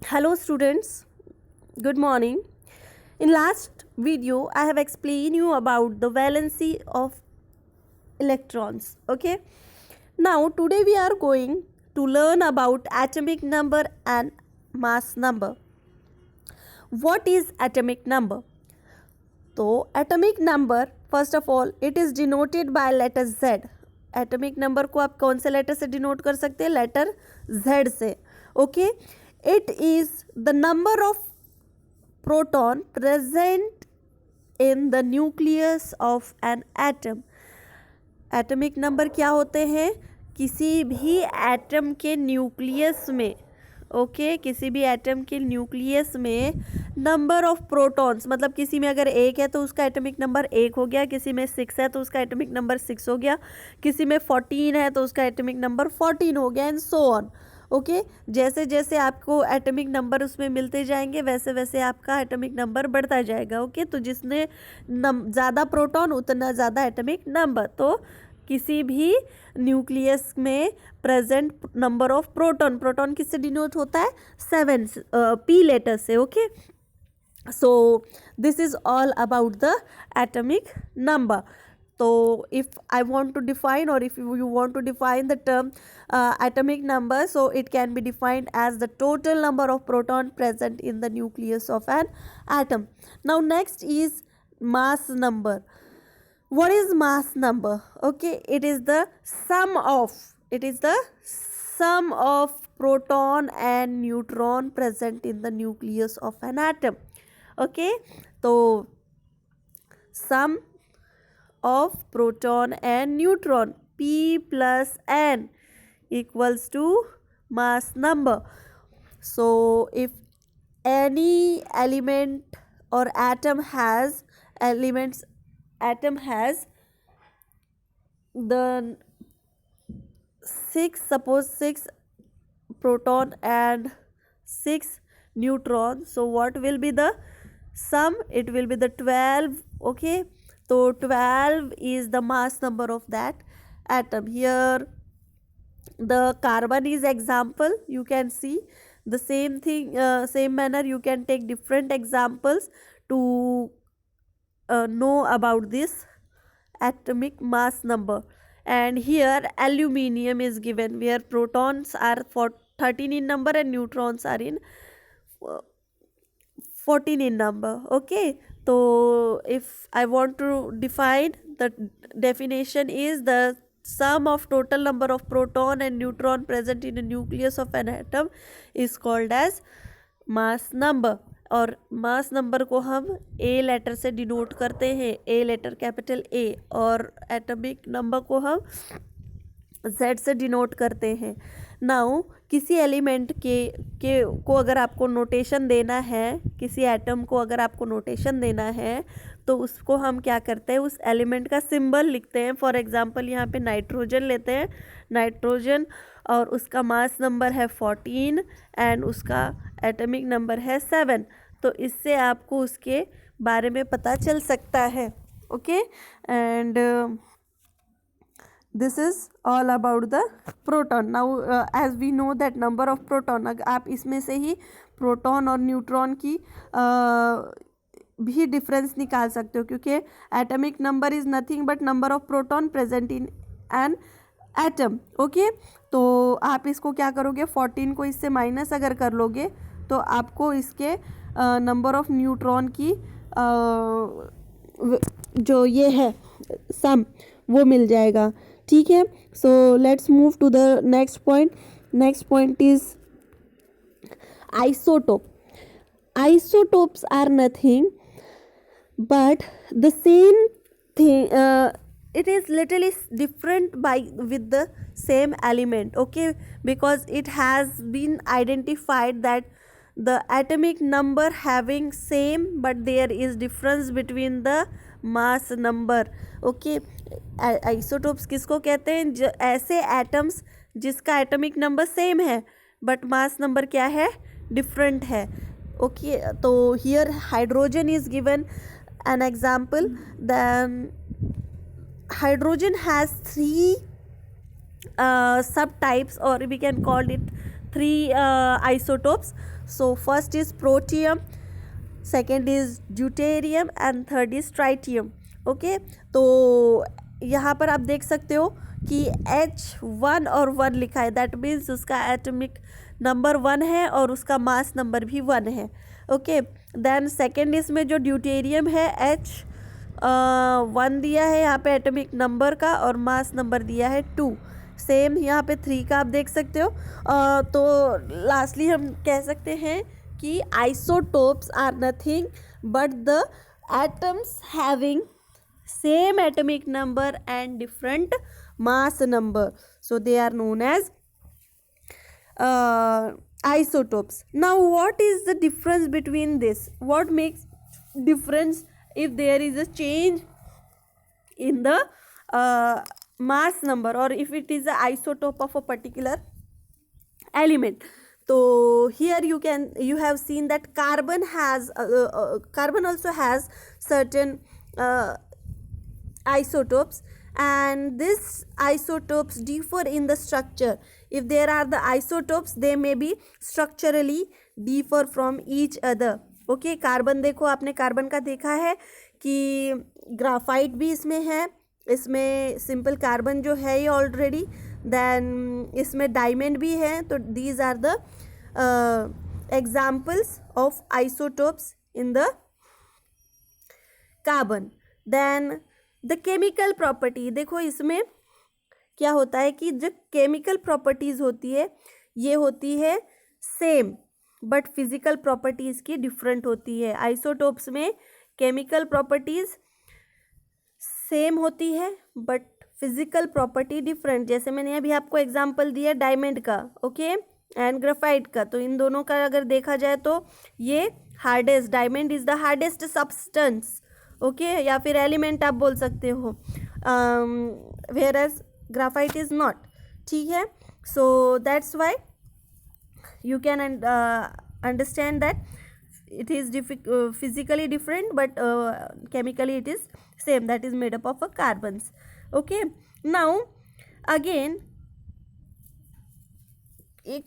Hello students, good morning. In last video I have explained you about the valency of electrons. Okay. Now today we are going to learn about atomic number and mass number. What is atomic number? So atomic number first of all it is denoted by letter Z. Atomic number को आप कौन से letter से denote कर सकते हैं? Letter Z से. Okay. It is the number of proton present in the nucleus of an atom. Atomic number क्या होते हैं? किसी भी एटम के न्यूक्लियस में, ओके, किसी भी एटम के न्यूक्लियस में नंबर ऑफ प्रोटॉन्स, मतलब किसी में अगर 1 है तो उसका एटॉमिक नंबर 1 हो गया, किसी में 6 है तो उसका एटॉमिक नंबर 6 हो गया, किसी में 14 है तो उसका एटॉमिक नंबर 14 हो गया, एंड सो ऑन. ओके. जैसे जैसे आपको एटॉमिक नंबर उसमें मिलते जाएंगे वैसे वैसे आपका एटॉमिक नंबर बढ़ता जाएगा. ओके. तो जिसने ज़्यादा प्रोटॉन उतना ज़्यादा एटॉमिक नंबर. तो किसी भी न्यूक्लियस में present number of proton, proton किससे डिनोट होता है? 7 P लेटर से. Okay. So this is all about the atomic number. So if I want to define, or if you want to define the term atomic number, so it can be defined as the total number of proton present in the nucleus of an atom. Now next is mass number. What is mass number? Okay, it is the sum of proton and neutron present in the nucleus of an atom. Okay, so sum of proton and neutron, P plus N equals to mass number. So if any element or atom has the 6 proton and 6 neutron, so what will be the sum? It will be the 12. Okay. So 12 is the mass number of that atom. Here the carbon is example. You can see the same thing, same manner you can take different examples to know about this atomic mass number. And here aluminium is given, where protons are 13 in number and neutrons are in 14 in number. Okay. So if I want to define, the definition is the sum of total number of proton and neutron present in the nucleus of an atom is called as mass number. और mass number को हम A letter से denote करते हैं, A letter capital A, और atomic number को हम Z से डिनोट करते हैं. नाउ किसी एलिमेंट के को अगर आपको नोटेशन देना है, किसी एटम को अगर आपको नोटेशन देना है तो उसको हम क्या करते हैं? उस एलिमेंट का सिंबल लिखते हैं. फॉर एग्जांपल यहाँ पे नाइट्रोजन लेते हैं, नाइट्रोजन, और उसका मास नंबर है 14 एंड उसका एटॉमिक नंबर है 7. तो इससे आपको उसके बारे में पता चल सकता है. Okay. And this is all about the proton. Now as we know that number of proton, आप इसमें से ही प्रोटॉन और न्यूट्रॉन की भी डिफरेंस निकाल सकते हो, क्योंकि atomic number is nothing but number of proton present in an atom. Okay. तो आप इसको क्या करोगे? 14 को इससे माइनस अगर कर लोगे तो आपको इसके नंबर ऑफ न्यूट्रॉन की जो ये है सम वो मिल जाएगा. ठीक है. So let's move to the next point. Next point is isotope. Isotopes are nothing but the same thing. It is literally different with the same element. Okay, because it has been identified that the atomic number having same but there is difference between the mass number. Okay, isotopes किसको कहते हैं? ऐसे atoms जिसका atomic number same है but mass number क्या है? Different है. Okay, so here hydrogen is given an example. Then hydrogen has 3 subtypes, or we can call it three isotopes. So first is protium, second is deuterium and third is tritium. Okay, तो यहाँ पर आप देख सकते हो कि H1 और 1 लिखा है, दैट मीन्स उसका एटॉमिक नंबर 1 है और उसका मास नंबर भी 1 है. ओके, देन सेकेंड इसमें जो ड्यूटेरियम है H1 दिया है यहाँ पे एटॉमिक नंबर का और मास नंबर दिया है 2. सेम यहाँ पे 3 का आप देख सकते हो. तो लास्टली हम कह सकते हैं कि isotopes are nothing but the atoms having same atomic number and different mass number, so they are known as isotopes. Now what is the difference between this? What makes difference if there is a change in the mass number or if it is an isotope of a particular element? So here you have seen that carbon has carbon also has certain isotopes, and these isotopes differ in the structure. If there are the isotopes, they may be structurally differ from each other. Okay, carbon देखो, आपने carbon का देखा है कि graphite भी इसमें है, इसमें सिंपल कार्बन जो है ये ऑलरेडी, देन इसमें डायमंड भी है. तो these are the examples of isotopes in the carbon. Then the chemical property, देखो इसमें क्या होता है कि जो केमिकल प्रॉपर्टीज़ होती है ये होती है सेम बट फिजिकल प्रॉपर्टीज़ की डिफरेंट होती है. आइसोटोप्स में केमिकल प्रॉपर्टीज़ सेम होती है बट फिजिकल प्रॉपर्टी डिफरेंट. जैसे मैंने अभी आपको एग्जांपल दिया डायमंड का, ओके, एंड ग्राफाइट का. तो इन दोनों का अगर देखा जाए तो ये hardest, diamond is the hardest substance, okay, या फिर एलिमेंट आप बोल सकते हो, whereas graphite is not. ठीक है, so that's why you can understand that it is physically different but chemically it is same, that is made up of carbons. Okay, now again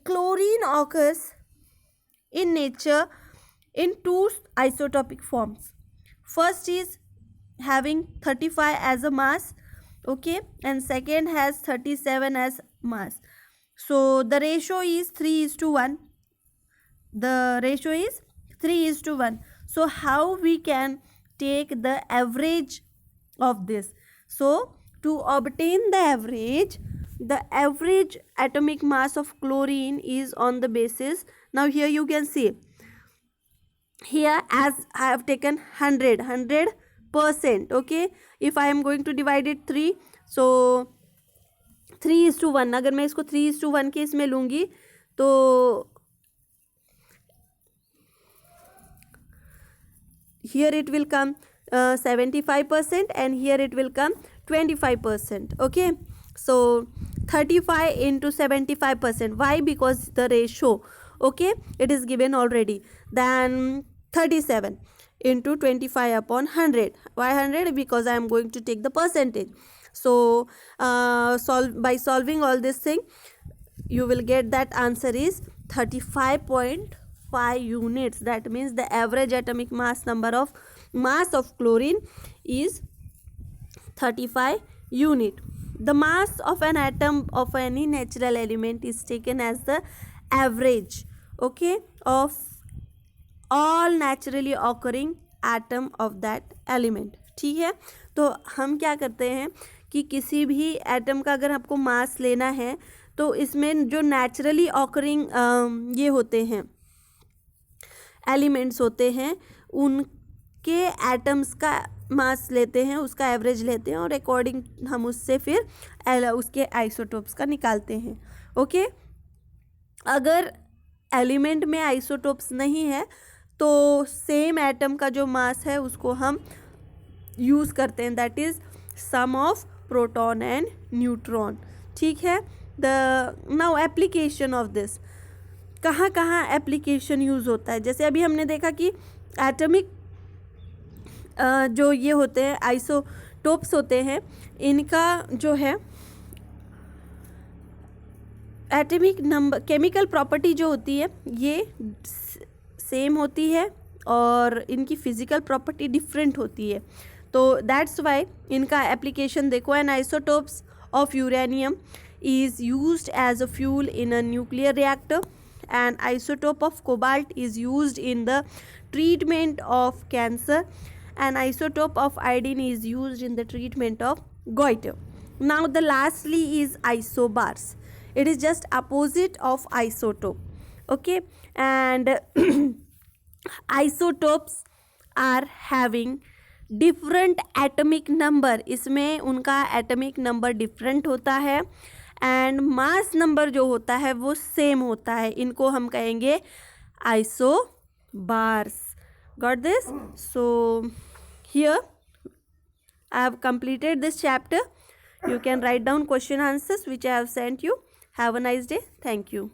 chlorine occurs in nature in two isotopic forms. First is having 35 as a mass, okay, and second has 37 as mass. So the ratio is 3:1. The ratio is 3:1. So how we can take the average of this? So to obtain the average atomic mass of chlorine is on the basis, now here you can see, here as I have taken 100%, okay, if I am going to divide it 3, so 3:1. अगर मैं इसको 3:1 के इसमें लूँगी तो here it will come 75% and here it will come 25%. Okay, so 35 into 75%. Why? Because the ratio, okay, it is given already. Then 37 into 25 upon 100. Why 100? Because I am going to take the percentage. So by solving all this thing, you will get that answer is 35.5 units. That means the average atomic mass of chlorine is 35 unit. The mass of an atom of any natural element is taken as the average, okay, of all naturally occurring atom of that element. ठीक है, तो हम क्या करते हैं कि किसी भी एटम का अगर आपको मास लेना है तो इसमें जो नेचुरली ऑकरिंग ये होते हैं एलिमेंट्स होते हैं, उनके एटम्स का मास लेते हैं, उसका एवरेज लेते हैं और अकॉर्डिंग हम उससे फिर उसके आइसोटोप्स का निकालते हैं. ओके, अगर एलिमेंट में आइसोटोप्स नहीं है तो सेम एटम का जो मास है उसको हम यूज़ करते हैं, that is some of proton and neutron. ठीक है, the now application of this, कहाँ कहाँ एप्लीकेशन यूज़ होता है. जैसे अभी हमने देखा कि एटमिक जो ये होते हैं आइसोटोप्स होते हैं, इनका जो है एटॉमिक नंबर, केमिकल प्रॉपर्टी जो होती है ये सेम होती है और इनकी फिजिकल प्रॉपर्टी डिफरेंट होती है. तो दैट्स वाई इनका एप्लीकेशन देखो. An isotopes of uranium is used as a fuel in a nuclear reactor. An isotope of cobalt is used in the treatment of cancer. An isotope of iodine is used in the treatment of goiter. Now the lastly is isobars. It is just opposite of isotope. Okay, and isotopes are having different atomic number. इसमें उनका atomic number different होता है and mass number जो होता है वो same होता है. इनको हम कहेंगे isobars. Got this? So here I have completed this chapter. You can write down question answers which I have sent you. Have a nice day. Thank you.